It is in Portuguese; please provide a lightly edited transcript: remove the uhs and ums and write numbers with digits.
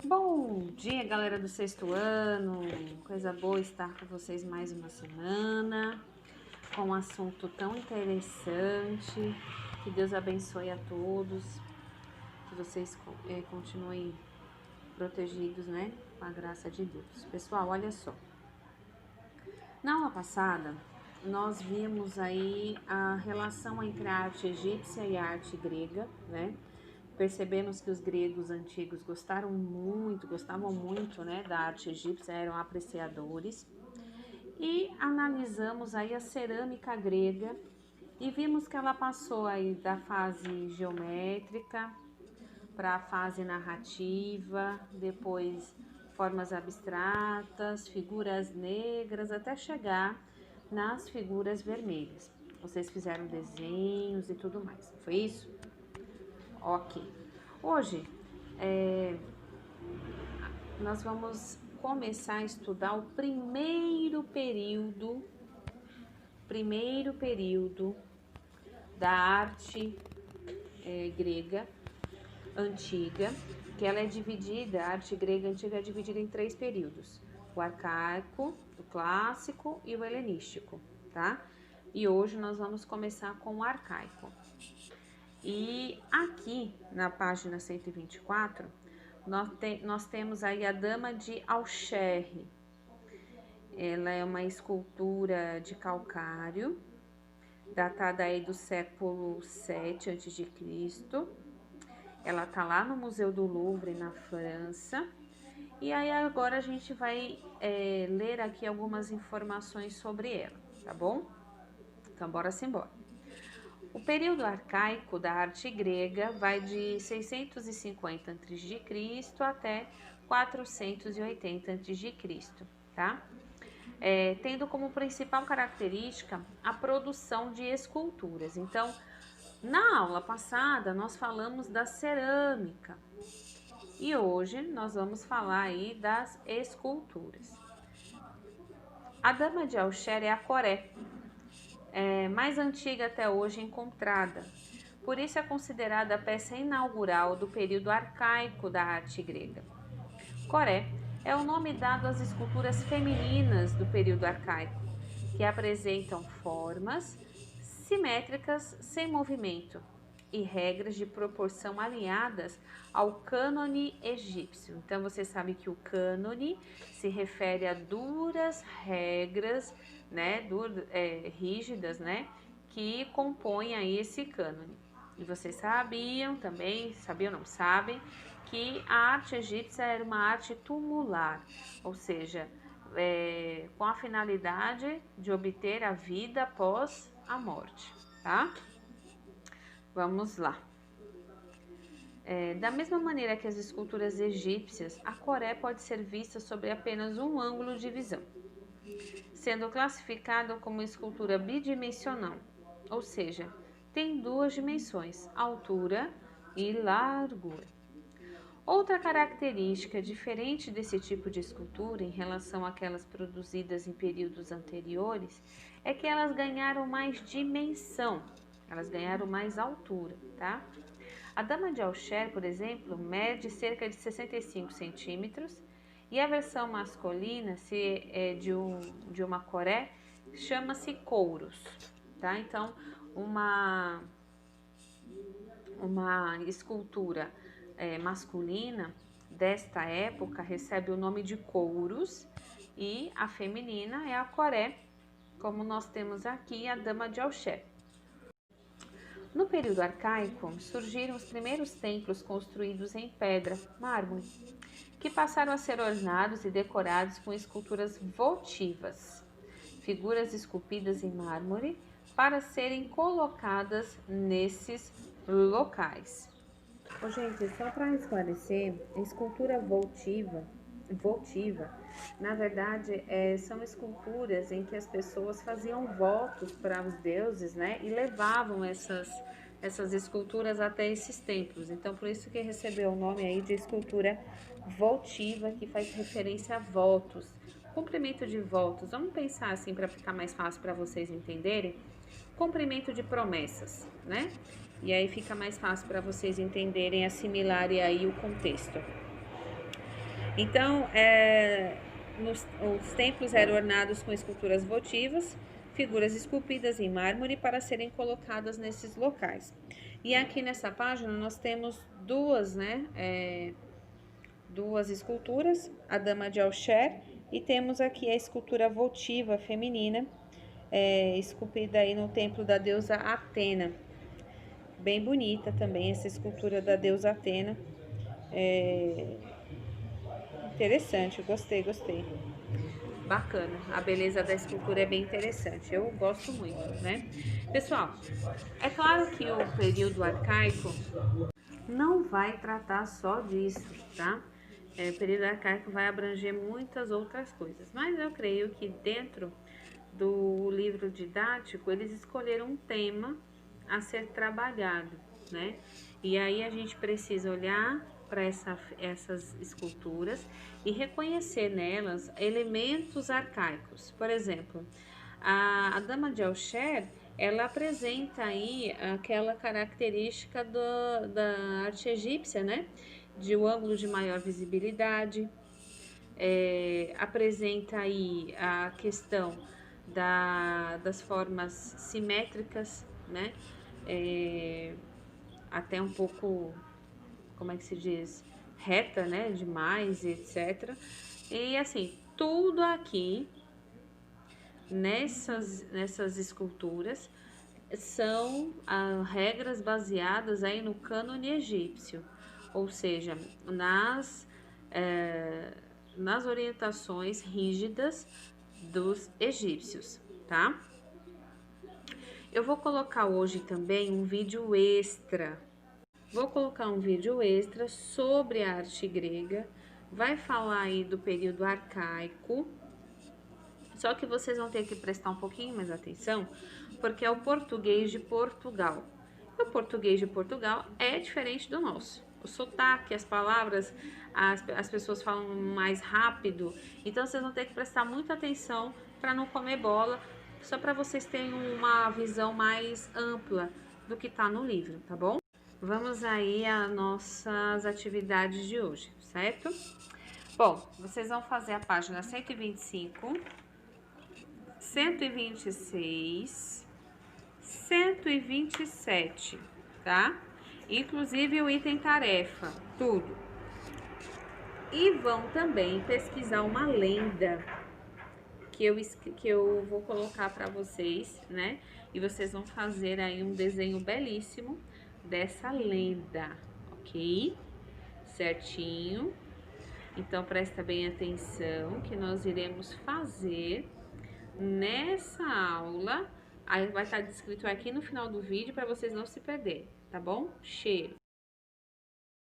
Bom dia, galera do sexto ano. Coisa boa estar com vocês mais uma semana, com um assunto tão interessante. Que Deus abençoe a todos, que vocês continuem protegidos, né? Com a graça de Deus. Pessoal, olha só. Na aula passada, nós vimos aí a relação entre a arte egípcia e a arte grega, né? Percebemos que os gregos antigos gostavam muito, né, da arte egípcia, eram apreciadores. E analisamos aí a cerâmica grega e vimos que ela passou aí da fase geométrica para a fase narrativa, depois formas abstratas, figuras negras, até chegar nas figuras vermelhas. Vocês fizeram desenhos e tudo mais, foi isso? Ok. Hoje nós vamos começar a estudar o primeiro período da arte grega antiga, que ela é dividida, a arte grega antiga é dividida em 3 períodos: o arcaico, o clássico e o helenístico, tá? E hoje nós vamos começar com o arcaico. E aqui na página 124, nós temos aí a Dama de Alcherre. Ela é uma escultura de calcário, datada aí do século VII a.C. Ela tá lá no Museu do Louvre, na França. E aí agora a gente vai ler aqui algumas informações sobre ela, tá bom? Então bora embora. O período arcaico da arte grega vai de 650 a.C. até 480 a.C., tá? Tendo como principal característica a produção de esculturas. Então, na aula passada, nós falamos da cerâmica e hoje nós vamos falar aí das esculturas. A Dama de Alcherre é a Coré, mais antiga até hoje encontrada. Por isso é considerada a peça inaugural do período arcaico da arte grega. Coré é o nome dado às esculturas femininas do período arcaico, que apresentam formas simétricas sem movimento e regras de proporção alinhadas ao cânone egípcio. Então você sabe que o cânone se refere a duras regras, né, rígidas, né, que compõem aí esse cânone. E vocês sabiam também, não sabem, que a arte egípcia era uma arte tumular, ou seja, com a finalidade de obter a vida após a morte, tá? Vamos lá. Da mesma maneira que as esculturas egípcias, a Coré pode ser vista sob apenas um ângulo de visão, sendo classificada como escultura bidimensional, ou seja, tem 2 dimensões, altura e largura. Outra característica diferente desse tipo de escultura em relação àquelas produzidas em períodos anteriores é que elas ganharam mais dimensão, elas ganharam mais altura, tá? A Dama de Alcherre, por exemplo, mede cerca de 65 centímetros e a versão masculina de uma Coré chama-se couros, tá? Então, uma escultura masculina desta época recebe o nome de couros e a feminina é a Coré, como nós temos aqui a Dama de Alcherre. No período arcaico, surgiram os primeiros templos construídos em pedra, mármore, que passaram a ser ornados e decorados com esculturas votivas, figuras esculpidas em mármore para serem colocadas nesses locais. Gente, só para esclarecer, a escultura votiva, na verdade, são esculturas em que as pessoas faziam votos para os deuses, né? E levavam essas esculturas até esses templos. Então, por isso que recebeu o nome aí de escultura votiva, que faz referência a votos. Cumprimento de votos, vamos pensar assim para ficar mais fácil para vocês entenderem. Cumprimento de promessas, né? E aí fica mais fácil para vocês entenderem, assimilarem aí o contexto. Então, os templos eram ornados com esculturas votivas, figuras esculpidas em mármore para serem colocadas nesses locais. E aqui nessa página nós temos duas, né, duas esculturas, a Dama de Alcher, e temos aqui a escultura votiva feminina, esculpida aí no templo da deusa Atena. Bem bonita também essa escultura da deusa Atena. Interessante, gostei. Bacana, a beleza da escultura é bem interessante, eu gosto muito, né? Pessoal, é claro que o período arcaico não vai tratar só disso, tá? O período arcaico vai abranger muitas outras coisas, mas eu creio que dentro do livro didático eles escolheram um tema a ser trabalhado, né? E aí a gente precisa olhar para essas esculturas e reconhecer nelas elementos arcaicos. Por exemplo, a Dama de Alcher, ela apresenta aí aquela característica da arte egípcia, né? De um ângulo de maior visibilidade, apresenta aí a questão das formas simétricas, né? Até um pouco, como é que se diz? Reta, né? Demais, etc. E assim, tudo aqui nessas esculturas são regras baseadas aí no cânone egípcio, ou seja, nas orientações rígidas dos egípcios, tá? Eu vou colocar hoje também um vídeo extra. Vou colocar um vídeo extra sobre a arte grega. Vai falar aí do período arcaico. Só que vocês vão ter que prestar um pouquinho mais atenção, porque é o português de Portugal. E o português de Portugal é diferente do nosso. O sotaque, as palavras, as pessoas falam mais rápido. Então, vocês vão ter que prestar muita atenção para não comer bola, só para vocês terem uma visão mais ampla do que está no livro, tá bom? Vamos aí às nossas atividades de hoje, certo? Bom, vocês vão fazer a página 125, 126, 127, tá? Inclusive o item tarefa, tudo. E vão também pesquisar uma lenda que eu vou colocar para vocês, né? E vocês vão fazer aí um desenho belíssimo dessa lenda, ok? Certinho? Então, presta bem atenção que nós iremos fazer nessa aula. Aí vai estar descrito aqui no final do vídeo para vocês não se perderem, tá bom? Cheiro!